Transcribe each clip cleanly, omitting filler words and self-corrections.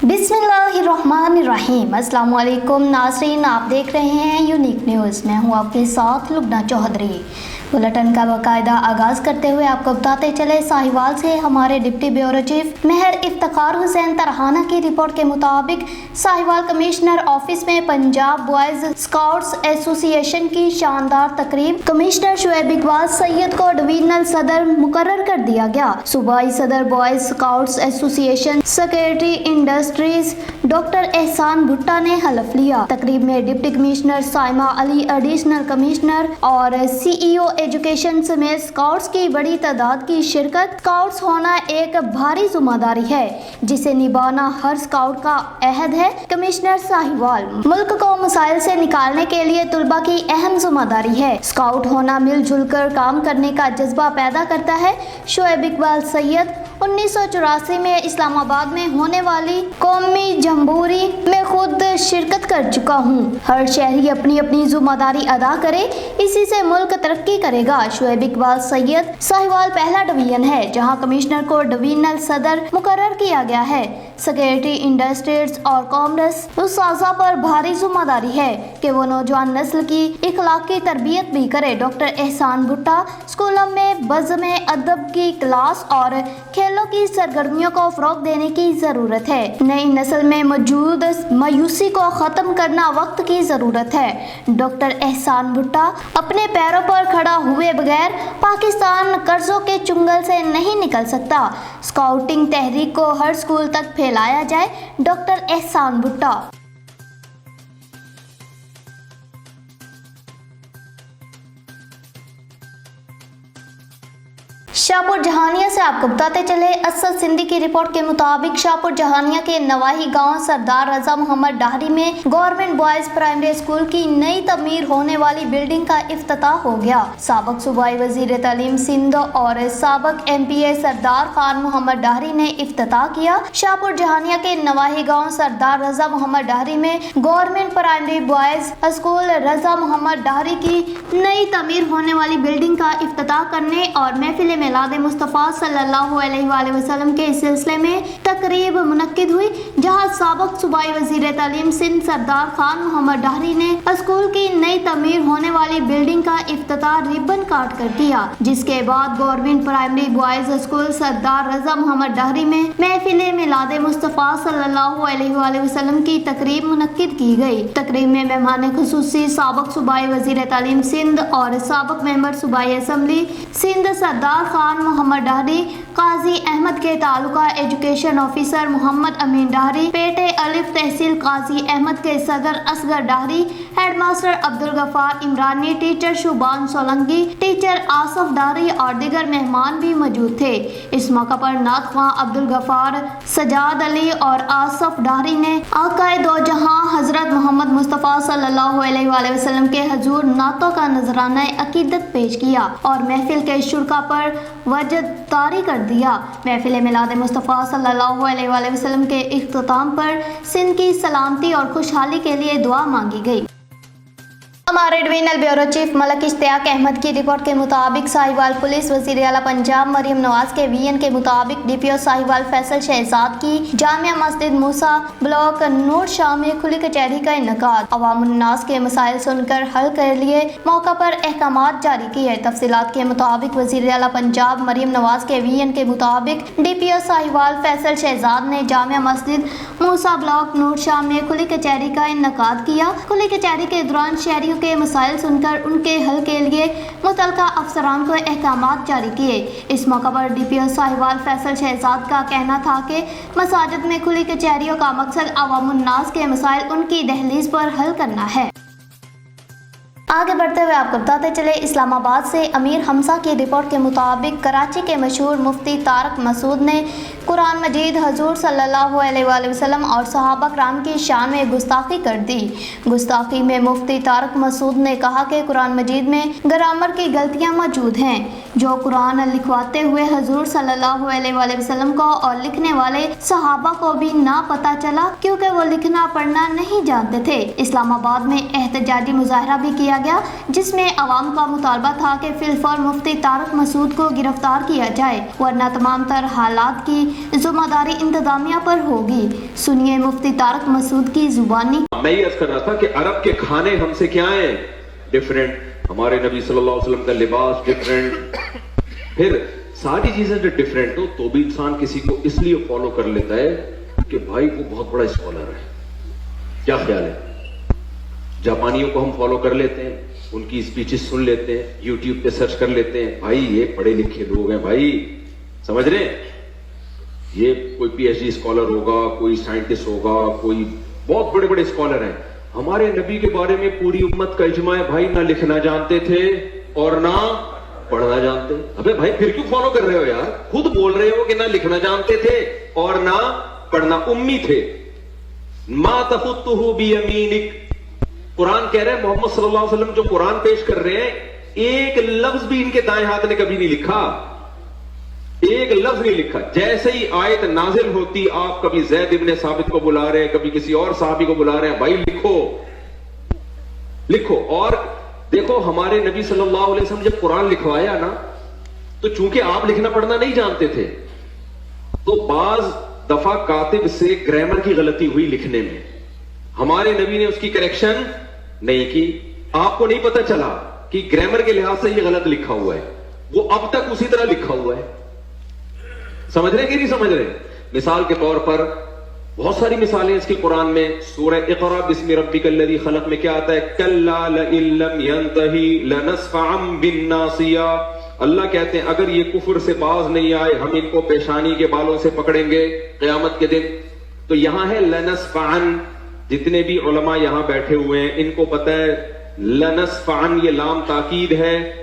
बिस्मिल्लाहिर्रहमानिर्रहीम। अस्सलाम वालेकुम नाज़रीन, आप देख रहे हैं यूनिक न्यूज़। मैं हूं आपके साथ लुबना चौधरी। बुलेटिन का बाकायदा आगाज़ करते हुए आपको बताते चले, साहिवाल से हमारे डिप्टी ब्यूरो चीफ मेहर इफ्तिखार हुसैन तरहाना की रिपोर्ट के मुताबिक साहिवाल कमिश्नर ऑफिस में पंजाब बॉयज़ स्काउट्स एसोसिएशन की शानदार तकरीब। कमिश्नर शुएब इकबाल सैयद को डिवीजनल सदर मुकर्रर कर दिया गया। सूबाई सदर boys scouts association secretary industries doctor एहसान भुट्टा ने हलफ लिया। तकरीब में deputy commissioner Saima Ali, additional commissioner और CEO एजुकेशन समेत स्काउट्स की बड़ी तादाद की शिरकत। स्काउट्स होना एक भारी जिम्मेदारी है जिसे निभाना हर स्काउट का अहद है। कमिश्नर साहिवाल, मुल्क को मसाइल से निकालने के लिए तुलबा की अहम जिम्मेदारी है। स्काउट होना मिलजुल कर काम करने का जज्बा पैदा करता है। शुएब इकबाल सैयद 1984 में इस्लामाबाद में होने वाली कौमी जम्बूरी में खुद शिरकत कर चुका हूँ। हर शहरी अपनी अपनी जिम्मेदारी अदा करे, इसी से मुल्क तरक्की करेगा। शुएब इकबाल सैयद साहिवाल पहला डिवीजन है जहाँ कमिश्नर को डिवीजनल सदर मुकर्रर किया गया है। सेक्रेटरी इंडस्ट्रीज और कॉमर्स उस्ताज़ा पर भारी जिम्मेदारी है कि वो नौजवान नस्ल की इखलाकी तरबियत भी करे। डॉक्टर एहसान भुट्टा, स्कूलों में बज़्म अदब की क्लास और खेलों की सरगर्मियों को फ़रोग़ देने की ज़रूरत है। नई नस्ल में मौजूद मायूसी को ख़त्म करना वक्त की ज़रूरत है। डॉक्टर एहसान भुट्टा, अपने पैरों पर खड़ा हुए बगैर पाकिस्तान कर्जों के चुंगल से नहीं निकल सकता। स्काउटिंग तहरीक को हर स्कूल तक फैलाया जाए। डॉक्टर एहसान भुट्टा। शाहपुर जहानिया से आपको बताते चले, असद सिंधी की रिपोर्ट के मुताबिक शाहपुर जहानिया के नवाही गांव सरदार रजा मोहम्मद डाहरी में गवर्नमेंट बॉयज प्राइमरी स्कूल की नई तमीर होने वाली बिल्डिंग का इफ्तिताह हो गया। साबिक सूबाई वजीर तालीम सिंध और साबिक MPA सरदार खान मोहम्मद डाहरी ने इफ्तिताह किया। शाहपुर जहानिया के नवाही गाँव सरदार रजा मोहम्मद डाहरी में गवर्नमेंट प्राइमरी बॉयज स्कूल रजा मोहम्मद डाहरी की नई तमीर होने वाली बिल्डिंग का इफ्तिताह करने और महफिल मिलाद मुस्तफ़ा सल्लल्लाहु अलैहि वसल्लम के इस सिलसिले में तकरीब मुनक्किद हुई, जहां साबिक सूबाई वज़ीर तालीम सिंध सरदार खान मोहम्मद डाहरी ने स्कूल की नई तमीर होने वाली बिल्डिंग का इफ्तिताह रिबन काट कर किया। जिसके बाद गवर्नमेंट प्राइमरी बॉयज स्कूल सरदार रजा मोहम्मद डाहरी में महफिल मिलाद मुस्तफ़ा सल्लल्लाहु अलैहि वसल्लम की तकरीब मुनक्किद की गई। तकरीब में मेहमान खुसूसी साबिक सूबाई वज़ीर तालीम सिंध और साबिक मेंबर सूबाई असम्बली सिंध सरदार खान मोहम्मद डाहरी, काजी अहमद के तालुका एजुकेशन ऑफिसर मोहम्मद अमीन डाहरी, पेटे अलिफ तहसील काजी अहमद के सदर Asghar Dahri, headmaster Abdul Ghaffar Imrani, teacher Shuban Solanki, teacher Asif Dahri और दीगर मेहमान भी मौजूद थे। इस मौका पर नात ख्वां अब्दुल गफार, सजाद अली और आसफ डाहरी ने आकाए दो जहां हजरत मोहम्मद मुस्तफ़ा सल्लल्लाहु अलैहि वसल्लम के हजूर नातों का नजराना अकीदत पेश किया और महफिल के शुरका पर वजद तारी कर दिया। महफिल मिलाद मुस्तफ़ा सल्लल्लाहु अलैहि वसल्लम के इख्तिताम पर सिंध की सलामती और खुशहाली के लिए दुआ मांगी गई। हमारे divisional bureau chief Malik Ishtiaq Ahmed की रिपोर्ट के मुताबिक साहिवाल पुलिस वज़ीर आला पंजाब मरियम नवाज के VN के मुताबिक DPO साहिवाल फैसल शहजाद की जामिया मस्जिद मूसा ब्लॉक नूर शाह में खुली कचहरी का इनकाद। अवामुन्नास के मसाइल सुनकर हल के लिए मौका पर अहकामात जारी किए। तफसीलात के मुताबिक वज़ीर आला पंजाब मरियम नवाज के VN के मुताबिक DPO साहिवाल फैसल शहजाद ने जामिया मस्जिद मूसा ब्लॉक नूर शाह में खुली कचहरी का इनकाद किया। खुली कचहरी के दौरान शहरियों के मसाइल सुनकर उनके हल के लिए मुतलका अफसरान को अहकामात जारी किए। इस मौका पर DPO साहिवाल फैसल शहजाद का कहना था कि मसाजिद में खुली कचहरियों का मकसद अवामुन्नास के मसाइल उनकी दहलीज पर हल करना है। आगे बढ़ते हुए आपको बताते चले, इस्लामाबाद से अमीर हमसा की रिपोर्ट के मुताबिक कराची के मशहूर मुफ्ती तारक मसूद ने कुरान मजीद हजूर सल्लल्लाहु अलैहि वसल्लम और सहाबा कराम की शान में गुस्ताखी कर दी। गुस्ताखी में मुफ्ती तारक मसूद ने कहा कि कुरान मजीद में ग्रामर की गलतियां मौजूद हैं जो कुरान लिखवाते हुए हजूर सल्लल्लाहु अलैहि वसल्लम को और लिखने वाले सहाबा को भी ना पता चला क्योंकि वो लिखना पढ़ना नहीं जानते थे। इस्लामाबाद में एहतजाजी मुजाहरा भी किया गया, जिसमें आवाम का मुतालबा था कि फिलफौर मुफ्ती तारक मसूद को गिरफ्तार किया जाए, वरना तमाम तर हालात की जिम्मेदारी इंतजामिया पर होगी। सुनिए मुफ्ती तारक मसूद की जुबानी। मैं ये अर्ज कर रहा था कि अरब के खाने हमसे क्या हैं, डिफरेंट, हमारे नबी सल्लल्लाहु अलैहि वसल्लम का लिबास डिफरेंट, फिर सारी चीजें जो डिफरेंट हो तो भी इंसान किसी को इसलिए फॉलो कर लेता है कि भाई वो बहुत बड़ा स्कॉलर है। क्या ख्याल है? जापानियों को हम फॉलो कर लेते हैं, उनकी स्पीचेस सुन लेते हैं, यूट्यूब पे सर्च कर लेते हैं, भाई ये पढ़े लिखे लोग हैं, भाई समझ रहे हैं, ये कोई पीएचडी स्कॉलर होगा, कोई साइंटिस्ट होगा, कोई बहुत बड़े बड़े स्कॉलर हैं। हमारे नबी के बारे में पूरी उम्मत का इजमा है, भाई ना लिखना जानते थे और ना पढ़ना जानते। अबे भाई फिर क्यों फॉलो कर रहे हो यार? खुद बोल रहे हो कि ना लिखना जानते थे और ना पढ़ना, उम्मी थे। मा तखुत्तुहु बियमीनिक, कुरान कह रहे हैं मोहम्मद सल्लल्लाहु अलैहि वसल्लम जो कुरान पेश कर रहे हैं, एक लफ्ज भी इनके दाएं हाथ ने कभी नहीं लिखा, एक लफ्ज नहीं लिखा। जैसे ही आयत नाजिल होती, आप कभी ज़ैद इब्ने साबित को बुला रहे हैं, कभी किसी और साहबी को बुला रहे हैं, भाई लिखो लिखो। और देखो हमारे नबी सल्लल्लाहु अलैहि वसल्लम जब कुरान लिखवाया ना, तो चूंकि आप लिखना पढ़ना नहीं जानते थे, तो बाज दफा कातिब से ग्रामर की गलती हुई लिखने में, हमारे नबी ने उसकी करेक्शन नहीं की। आपको नहीं पता चला कि ग्रामर के लिहाज से ये गलत लिखा हुआ है, वो अब तक उसी तरह लिखा हुआ है। समझ रहे कि नहीं समझ रहे? मिसाल के तौर पर बहुत सारी मिसालें इसकी कुरान में, सूरह इक़रा बिस्मि रब्बिकल्लज़ी खलक़ में क्या आता है? कल्ला लइल्लम यंतही लनस्फ़अम बिन्नासिया। अल्लाह कहते हैं अगर ये कुफर से बाज नहीं आए, हम इनको पेशानी के बालों से पकड़ेंगे क़यामत के दिन। तो यहां है लनस्फ़अन। जितने भी उलमा यहां बैठे हुए हैं इनको पता है लनस्फ़अन ये लाम ताकीद है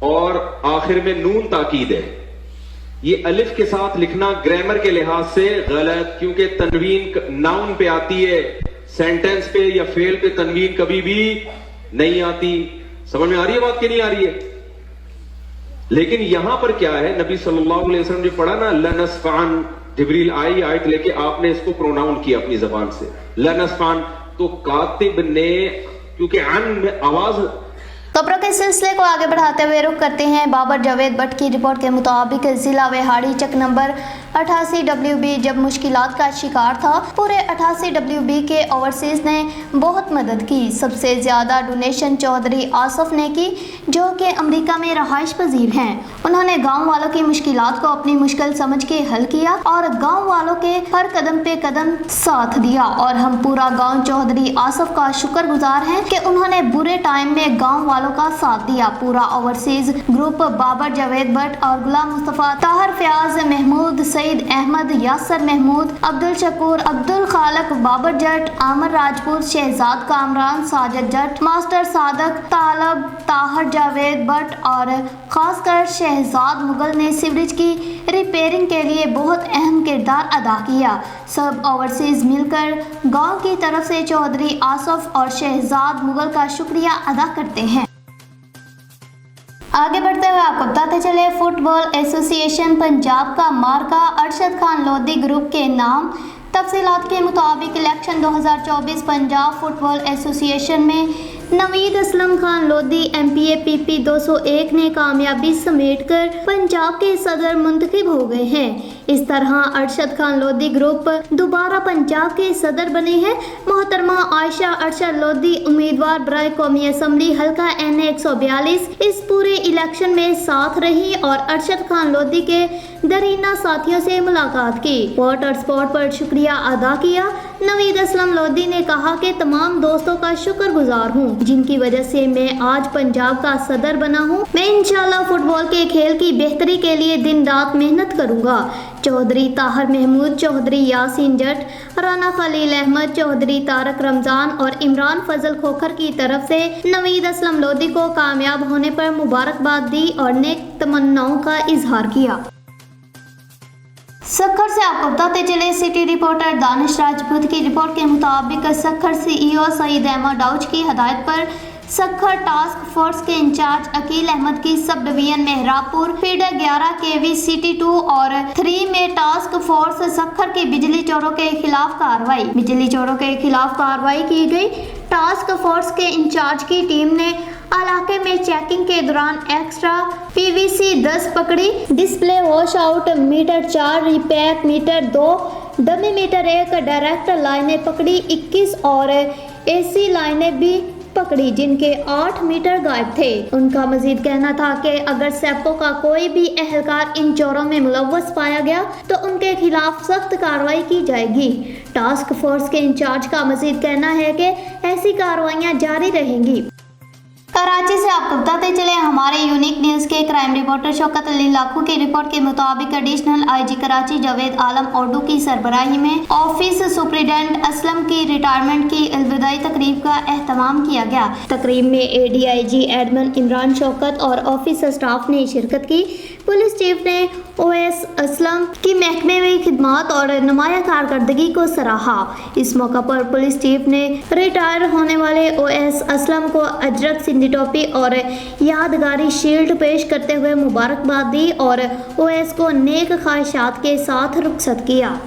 और आखिर में नून ताकीद है। ये अलिफ के साथ लिखना ग्रामर के लिहाज से गलत, क्योंकि तनवीन नाउन पे आती है, सेंटेंस पे या फेल पे तनवीन कभी भी नहीं आती। समझ में आ रही है बात कि नहीं आ रही है? लेकिन यहां पर क्या है, नबी सल्लल्लाहु अलैहि वसल्लम ने पढ़ा ना लनस्फ़अन, जिब्रील आई आयत लेके, आपने इसको प्रोनाउंस किया अपनी जबान से लनस्फ़अन, तो कातिब ने क्योंकि अन में आवाज। खबरों के सिलसिले को आगे बढ़ाते हुए रुख करते हैं बाबर जावेद भट्ट की रिपोर्ट के मुताबिक जिला वेहाड़ी चक नंबर 88 WB जब मुश्किलात का शिकार था, पूरे 88 WB के ओवरसीज ने बहुत मदद की। सबसे ज्यादा डोनेशन चौधरी आसफ ने की, जो कि अमेरिका में रहाइश पजीर हैं। उन्होंने गांव वालों की मुश्किलात को अपनी मुश्किल समझ के हल किया और गांव वालों के हर कदम पे कदम साथ दिया, और हम पूरा गांव चौधरी आसफ का शुक्रगुजार हैं कि उन्होंने बुरे टाइम में गांव वालों का साथ दिया। पूरा ओवरसीज ग्रुप बाबर जावेद भट्ट और गुलाम मुस्तफा, ताहर फयाज, महमूद, सईद अहमद, यासर महमूद, अब्दुल शकूर, अब्दुल खालक, बाबर जट, आमर राजपूत, शहजाद कामरान, साजिद जट, मास्टर सादक, तालब, ताहर जावेद भट्ट और खासकर शहजाद मुगल ने सीवरेज की रिपेयरिंग के लिए बहुत अहम किरदार अदा किया। सब ओवरसीज मिलकर गांव की तरफ से चौधरी आसफ और शहजाद मुगल का शुक्रिया अदा करते हैं। आगे बढ़ते हुए आपको बताते चले फुटबॉल एसोसिएशन पंजाब का मार्का अरशद खान लोधी ग्रुप के नाम। तफसीलात के मुताबिक इलेक्शन 2024 पंजाब फुटबॉल एसोसिएशन में नवीद असलम खान लोधी MPA PP 201 ने कामयाबी समेटकर पंजाब के सदर मुंतखब हो गए हैं। इस तरह अरशद खान लोधी ग्रुप दोबारा पंजाब के सदर बने हैं। मोहतरमा आयशा अरशद लोधी उम्मीदवार बराए कौमी असम्बली हल्का NA 142 इस पूरे इलेक्शन में साथ रही और अरशद खान लोधी के दरीना साथियों से मुलाकात की, वोट और स्पॉट पर शुक्रिया अदा किया। नवीद असलम लोधी ने कहा कि तमाम दोस्तों का शुक्रगुजार हूँ जिनकी वजह से मैं आज पंजाब का सदर बना हूँ। मैं इंशाल्लाह फुटबॉल के खेल की बेहतरी के लिए दिन रात मेहनत करूँगा। चौधरी ताहर महमूद, चौधरी यासीन जट, राना खलील अहमद, चौधरी तारक रमजान और इमरान फजल खोखर की तरफ से नवीद असलम लोधी को कामयाब होने पर मुबारकबाद दी और नेक तमन्नाओं का इजहार किया। सक्खर से आपको बताते चले सिटी रिपोर्टर दानिश राजपूत की रिपोर्ट के मुताबिक सक्खर CEO सईद अहमद डाउच की हदायत पर सक्खर टास्क फोर्स के इंचार्ज अकील अहमद की sub division Mehrapur feeder 11 KV City 2 और 3 में टास्क फोर्स सक्खर की बिजली चोरों के खिलाफ कार्रवाई की गई। टास्क फोर्स के इंचार्ज की टीम ने इलाके में चेकिंग के दौरान एक्स्ट्रा PVC 10 पकड़ी, display wash out meter 4, repack meter 2, dummy meter 1, direct लाइनें पकड़ी 21 और AC लाइनें भी पकड़ी जिनके 8 मीटर गायब थे। उनका मजीद कहना था कि अगर सेपो का कोई भी एहलकार इन चोरों में मुलव्वस पाया गया तो उनके खिलाफ सख्त कार्रवाई की जाएगी। टास्क फोर्स के इंचार्ज का मजीद कहना है कि ऐसी कार्रवाइयां जारी रहेंगी। कराची से आपको बताते चले हमारे यूनिक न्यूज़ के क्राइम रिपोर्टर शौकत अली लाखू की रिपोर्ट के मुताबिक एडिशनल IG कराची जावेद आलम ओडू की सरबराही में ऑफिस सुप्रिटेंडेंट असलम की रिटायरमेंट की अलविदाई तकरीब का एहतमाम किया गया। तकरीब में ADIG एडमिन इमरान शौकत और ऑफिस स्टाफ ने शिरकत की। पुलिस चीफ ने OS असलम की महकमे में खिदमात और नुमाया कारकर्दगी को सराहा। इस मौका पर पुलिस चीफ ने रिटायर होने वाले OS असलम को अजरक सिंधी टोपी और यादगारी शील्ड पेश करते हुए मुबारकबाद दी और OS को नेक ख्वाहिशात के साथ रुखसत किया।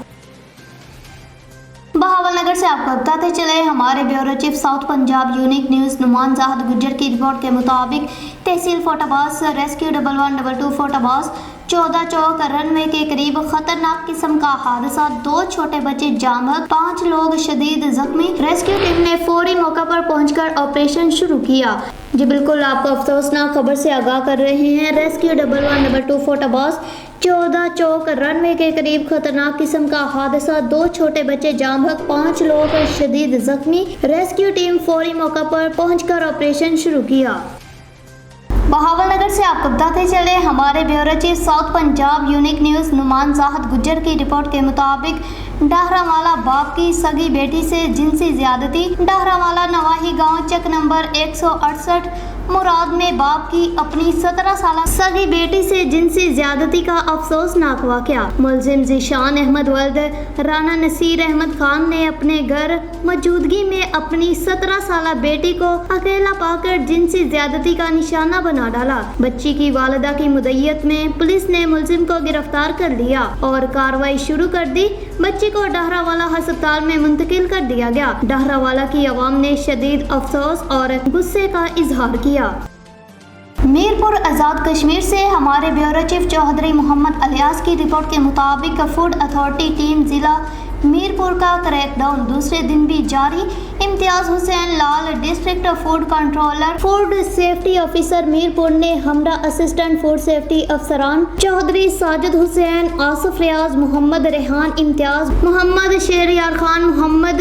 बहावलनगर से आपको बताते चले हमारे bureau chief south Punjab unique news Noman Zahid Gujjar की रिपोर्ट के मुताबिक तहसील फोटाबाज रेस्क्यू 1122 फोटाबाज 14 चौक रनवे के करीब खतरनाक किस्म का हादसा, 2 छोटे बच्चे जाम बहक, 5 लोग शदीद जख्मी। रेस्क्यू टीम ने फौरी मौका पर पहुंचकर ऑपरेशन शुरू किया। जी बिल्कुल आपको अफसोसनाक खबर से आगाह कर रहे हैं। रेस्क्यू 1122 फोटाबाज 14 चौक रनवे के करीब खतरनाक किस्म का हादसा, 2 छोटे बच्चे जाम बहक, 5 लोग शदीद जख्मी। रेस्क्यू टीम फौरी मौका पर पहुंचकर ऑपरेशन शुरू किया। बहावलनगर से आपको बताते चले हमारे bureau chief south Punjab unique news Noman Zahid Gujjar की रिपोर्ट के मुताबिक डहरावाला बाप की सगी बेटी से जिनसी ज्यादती। डहरावाला नवाही गांव चक नंबर 168 मुराद में बाप की अपनी 17 साल सगी बेटी से जिनसी ज्यादती का अफसोसनाक वाकया। मुलजिम जीशान अहमद वल्द राना नसीर अहमद खान ने अपने घर मौजूदगी में अपनी 17 साल बेटी को अकेला पाकर जिनसी ज्यादती का निशाना बना डाला। बच्ची की वालिदा की मुद्दत में पुलिस ने मुलजिम को गिरफ्तार कर लिया और कार्रवाई शुरू कर दी। बच्ची को डहरावाला अस्पताल में मुंतकिल कर दिया गया। डहरावाला की आवाम ने शदीद अफसोस और गुस्से का इजहार किया। मीरपुर आज़ाद कश्मीर से हमारे ब्यूरो चीफ चौधरी मोहम्मद अलियास की रिपोर्ट के मुताबिक फूड अथॉरिटी टीम जिला मीरपुर का क्रैकडाउन दूसरे दिन भी जारी। Imtiaz Hussain Lal district food controller food safety officer Mirpur ने हमरा असिस्टेंट फूड सेफ्टी अफसरान चौधरी साजिद हुसैन, आसिफ रियाज, मोहम्मद रेहान इम्तियाज, मोहम्मद शेरियार खान, मोहम्मद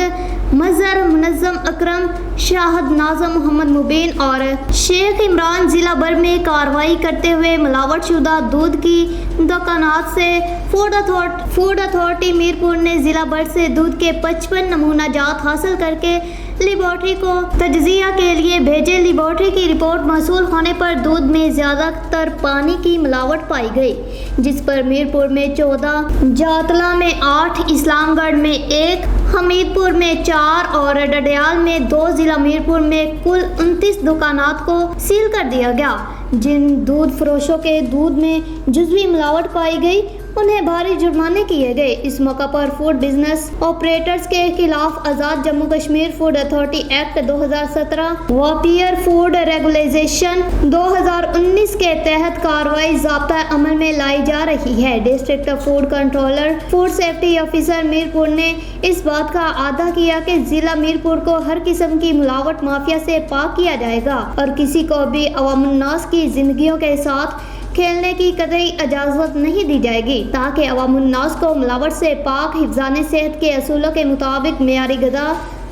मजहर, मुनज्जम अकरम, शाहद नाजम, मोहम्मद मुबीन और शेख इमरान जिला भर में कार्रवाई करते हुए मिलावट शुदा दूध की दुकानात से फूड अथॉरिटी मीरपुर ने जिला भर से दूध के 55 नमूना जात हासिल करके लेबॉर्ट्री को तज्जिया के लिए भेजे। लेबॉर्ट्री की रिपोर्ट मौसूल होने पर दूध में ज़्यादातर पानी की मिलावट पाई गई, जिस पर मीरपुर में 14, जातला में 8, इस्लामगढ़ में 1, हमीदपुर में 4 और डडियाल में 2, जिला मीरपुर में कुल 29 दुकानात को सील कर दिया गया। जिन दूध फरोशों के दूध में जुज़वी मिलावट पाई गई उन्हें भारी जुर्माने किए गए। इस मौका पर फूड बिजनेस ऑपरेटर्स के खिलाफ Azad Jammu Kashmir food authority act 2017 व पीयर फूड रेगुलेशन 2019 के तहत कार्रवाई ज़ाब्ता अमल में लाई जा रही है। District food controller food safety officer Mirpur ने इस बात का आदा किया कि जिला मीरपुर को हर किस्म की मिलावट माफिया से पाक किया जाएगा और किसी को भी अवामुन्नास की जिंदगियों के साथ खेलने की कतई इजाज़त नहीं दी जाएगी, ताकि अवामुन्नास को मिलावट से पाक हिफ्ज़ाने सेहत के असूलों के मुताबिक मेयारी ग़िज़ा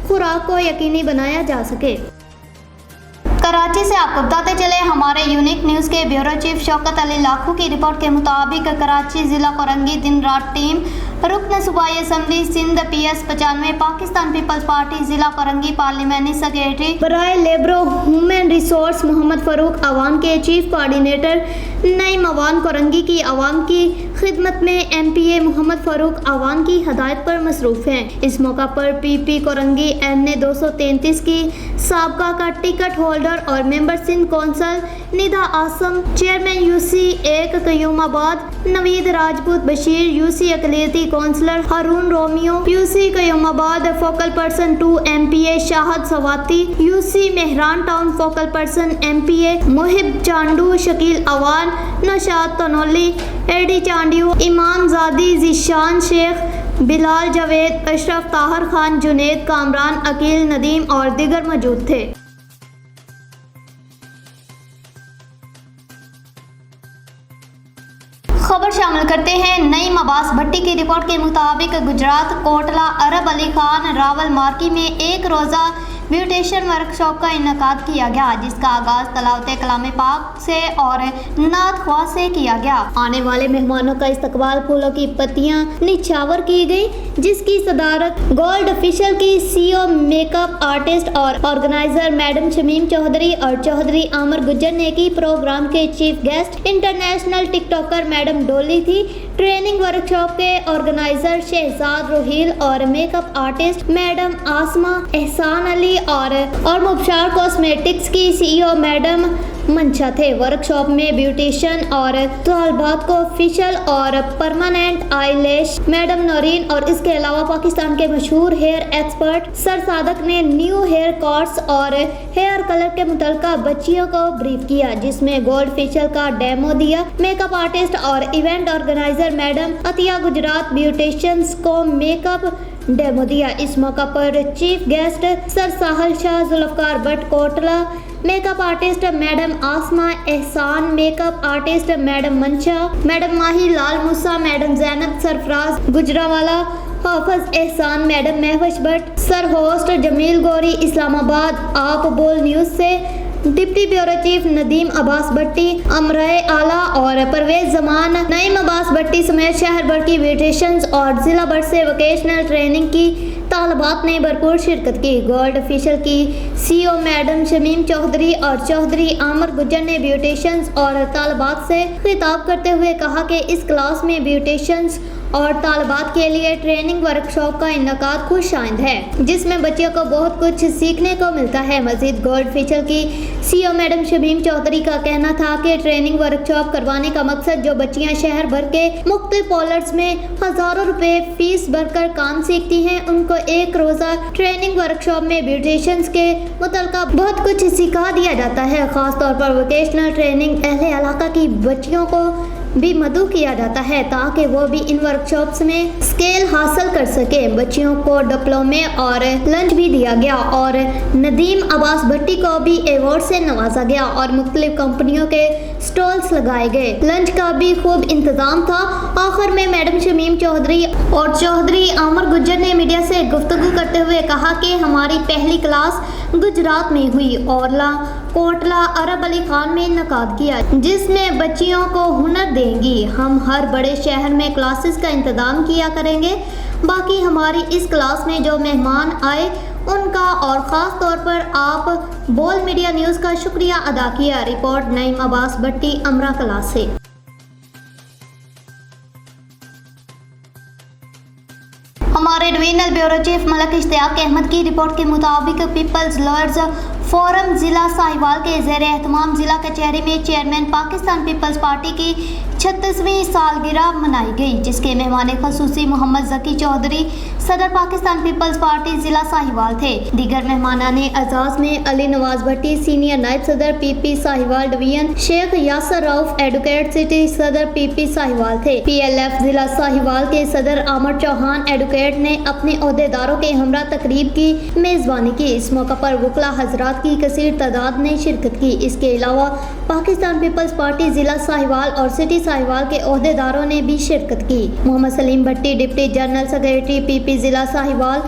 खुराक को यकीनी बनाया जा सके। कराची से आपको बताते चले हमारे यूनिक न्यूज़ के ब्यूरो चीफ शौकत अली लाखू की रिपोर्ट के मुताबिक कराची ज़िला कोरंगी दिन रात टीम रुकन सूबाई assembly Sindh PS 95 Pakistan peoples party ज़िला कोरंगी पार्लियामेंट्री सेक्रेटरी बराए लेबरो ह्यूमन रिसोर्स मोहम्मद फ़ारूक आवाम के चीफ कोऑर्डिनेटर नईम अवान कोरंगी की आवाम की खिदमत में MPA मोहम्मद फ़ारूक आवाम की हदायत पर मसरूफ़ हैं। इस मौका पर PP कोरंगी NA 233 की साबका का टिकट होल्डर और member Sindh council Nida Asim, chairman UC 1 Qayyumabad Naveed Rajput, Bashir UC अकलियती councillor Haroon Romeo, UC Qayyumabad focal person 2 MPA Shahid Swati, UC Mehran town focal person MPA Muhib Chandu, Shakeel Awan, Naushad Tanoli, एडी चांडियो, इमाम जादी, जिशान शेख, बिलाल जावेद, अशरफ ताहर खान, जुनेद कामरान, अकील नदीम और दीगर मौजूद थे। खबर शामिल करते हैं नईम अब्बास भट्टी की रिपोर्ट के मुताबिक गुजरात कोटला अरब अली खान रावल मार्की में एक रोज़ा ब्यूटिशियन वर्कशॉप का इनकाद किया गया, जिसका आगाज तलावत कलाम पाक से और नात ख्वाह से किया गया। आने वाले मेहमानों का इस्तकबाल फूलों की पत्तियां निछावर की गई, जिसकी सदारत गोल्ड ऑफिशियल की CEO मेकअप आर्टिस्ट और ऑर्गेनाइजर मैडम शमीम चौधरी और चौधरी आमर गुज्जर ने की। प्रोग्राम के chief guest international TikToker madam डोली थी। ट्रेनिंग वर्कशॉप के ऑर्गेनाइजर शहजाद रोहिल और मेकअप आर्टिस्ट मैडम आसमा एहसान अली और मुबशार कॉस्मेटिक्स की CEO मैडम मंशा थे। वर्कशॉप में ब्यूटिशियन और तलबात को फेशियल और परमानेंट आईलैश मैडम नौरीन और इसके अलावा पाकिस्तान के मशहूर हेयर एक्सपर्ट सर सादक ने न्यू हेयर कॉर्ड्स और हेयर कलर के मुतल्लिका बच्चियों को ब्रीफ किया, जिसमें गोल्ड फेशियल का डेमो दिया। मेकअप आर्टिस्ट और event organiser madam Atiya Gujrat beauticians को मेकअप डेमो दिया। इस मौका पर chief guest sir Sahal Shah, Zulfiqar Bhatt Kotla, makeup artist madam Asma Ehsan, makeup artist madam Mansha, madam Mahi Lal Musa, madam Zainab Sarfraz Gujranwala, Hafiz Ehsan, madam Mahwash Bhatt, sir host Jameel Ghauri Islamabad. आप बोल न्यूज से deputy bureau chief Nadeem Abbas Bhatti, अमराए आला और परवेज जमान, नईम अब्बास भट्टी समेत शहर भर की ब्यूटिशियंस और जिला भर से वोकेशनल ट्रेनिंग की तालिबात ने भरपूर शिरकत की। गोल्ड ऑफिशियल की CEO मैडम शमीम चौधरी और चौधरी आमर गुज्जर ने ब्यूटिशियंस और तालिबात से खिताब करते हुए कहा कि इस क्लास में ब्यूटिशियंस और तालिबात के लिए ट्रेनिंग वर्कशॉप का इनकाद खुशाइंद है, जिसमें बच्चियों को बहुत कुछ सीखने को मिलता है। मजीद गोल्ड ऑफिशियल की CEO मैडम शमीम चौधरी का कहना था कि ट्रेनिंग वर्कशॉप करवाने का मकसद जो बच्चियां शहर भर के मुख्तलिफ पार्लर्स में हजारों रुपए फीस भरकर काम सीखती हैं, उनको एक रोजा ट्रेनिंग वर्कशॉप में ब्यूटिशियंस के मुतल्लिका बहुत कुछ सिखा दिया जाता है। खास तौर पर वोकेशनल ट्रेनिंग अहले इलाका की बच्चियों को भी मदऊ किया जाता है ताकि वो भी इन वर्कशॉप्स में स्किल हासिल कर सके। बच्चियों को डिप्लोमे और लंच भी दिया गया और नदीम अब्बास भट्टी को भी अवार्ड से नवाजा गया और मुख्तलिफ कंपनियों के स्टॉल्स लगाए गए। लंच का भी खूब इंतजाम था। आखिर में मैडम शमीम चौधरी और चौधरी आमर गुज्जर ने मीडिया से गुफ्तगू करते हुए कहा कि हमारी पहली क्लास गुजरात में हुई और कोटला अरब अली खान में इनकाद किया, जिसमें बच्चियों को हुनर देंगी। हम हर बड़े शहर में क्लासेस का इंतजाम किया करेंगे। बाकी हमारी इस क्लास में जो मेहमान आए उनका और ख़ास तौर पर आप बोल मीडिया न्यूज़ का शुक्रिया अदा किया। रिपोर्ट नईम अब्बास भट्टी, अमरा कला से। हमारे divisional bureau chief Malik Ishtiaq Ahmed की रिपोर्ट के मुताबिक पीपल्स लॉयर्स फोरम जिला साहिवाल के ज़ेर एहतमाम जिला कचहरी में चेयरमैन पाकिस्तान पीपल्स पार्टी की 36वीं सालगिरह मनाई गई, जिसके मेहमान खसूसी मोहम्मद जकी चौधरी सदर पाकिस्तान पीपल्स पार्टी जिला साहिवाल थे। दीगर मेहमानाने एजाज में अली नवाज भट्टी सीनियर नायब सदर PP Sahiwal division, Sheikh Yasir Rauf advocate city सदर PP साहिवाल थे। PLF जिला साहिवाल के सदर आमर चौहान एडवोकेट ने अपने ओहदेदारों के हमरा तकरीब की मेज़बानी की। इस मौका पर वकला हजरात की कसीर तादाद ने शिरकत की। इसके अलावा पाकिस्तान पीपल्स पार्टी जिला साहिवाल और सिटी साहिवाल के ओहदेदारों ने भी शिरकत की। मोहम्मद सलीम भट्टी डिप्टी जनरल सेक्रेटरी PP जिला साहिवाल।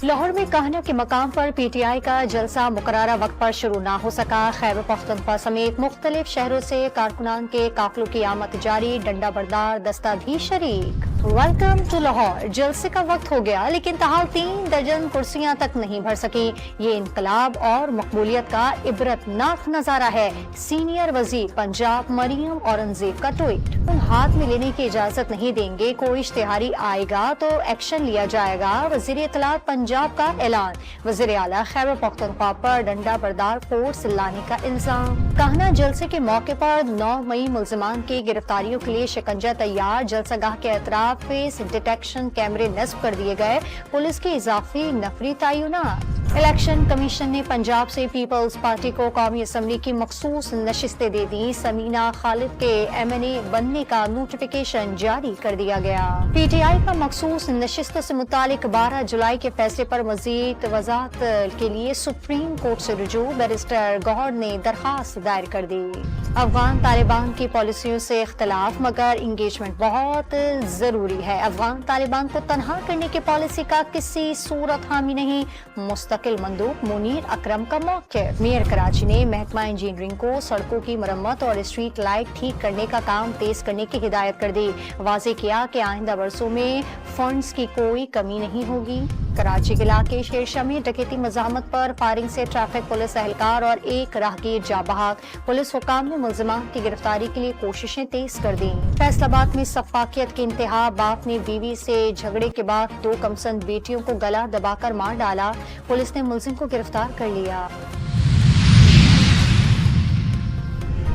लाहौर में कहना के मकाम पर PTI का जलसा मुकर्ररा वक्त पर शुरू ना हो सका। खैबर पख्तूनख्वा समेत मुख्तलिफ शहरों से कारकुनान के काफिलों की आमद जारी, डंडा बरदार दस्ता भी शरीक। Welcome to Lahore. जलसे का वक्त हो गया लेकिन ताहाल 3 दर्जन कुर्सियां तक नहीं भर सकी। ये इनकलाब और मकबूलियत का इबरतनाक नजारा है। सीनियर वजीर पंजाब मरियम औरंगजेब का ट्वीट, हम हाथ में लेने की इजाजत नहीं देंगे, कोई इश्तिहारी आएगा तो एक्शन लिया जाएगा। वजीर इत्तलात पंजाब का ऐलान। वजीर आला खैबर पख्तूनख्वा पर डंडा बरदार फोर्स लाने का इल्जाम। कहना जलसे के मौके पर 9 मई मुल्जिमान की गिरफ्तारियों के लिए शिकंजा तैयार। जलसागाह के अतराफ फेस डिटेक्शन कैमरे नस्ब कर दिए गए। पुलिस की इजाफी नफरी तयनात। इलेक्शन कमीशन ने पंजाब से पीपल्स पार्टी को कौमी असम्बली की मखसूस नशिस्तें दे दी। समीना खालिद के MNA बनने का नोटिफिकेशन जारी कर दिया गया। PTI का मखसूस नशिस्तों से मुतालिक 12 जुलाई के फैसले पर मजीद वजाहत के लिए सुप्रीम कोर्ट से रुजू। बैरिस्टर गौहर ने दरखास्त दायर कर दी। अफगान तालिबान की पॉलिसियों से इख्तलाफ मगर इंगेजमेंट बहुत जरूरी है। अफगान तालिबान को तनहा करने की पॉलिसी का किसी सूरत हामी नहीं। मुस्तकिल मंदूब मुनीर अकरम का मौक़िफ़। मेयर कराची ने महकमा इंजीनियरिंग को सड़कों की मरम्मत और स्ट्रीट लाइट ठीक करने का काम तेज करने की हिदायत कर दी। वाज़ेह किया कि आइंदा बरसों में फंड्स की कोई कमी नहीं होगी। कराची के इलाके शेरशाह में डकैती मज़ाहमत पर फायरिंग से ट्रैफिक पुलिस एहलकार और एक राहगीर जा बहाक। पुलिस हुकाम ने मुल्जिमान की गिरफ्तारी के लिए कोशिशें तेज कर दी। फैसलाबाद में सफाकियत की इंतहा। बाप ने बीवी से झगड़े के बाद 2 कमसंद बेटियों को गला दबाकर मार डाला। पुलिस ने मुल्जिम को गिरफ्तार कर लिया।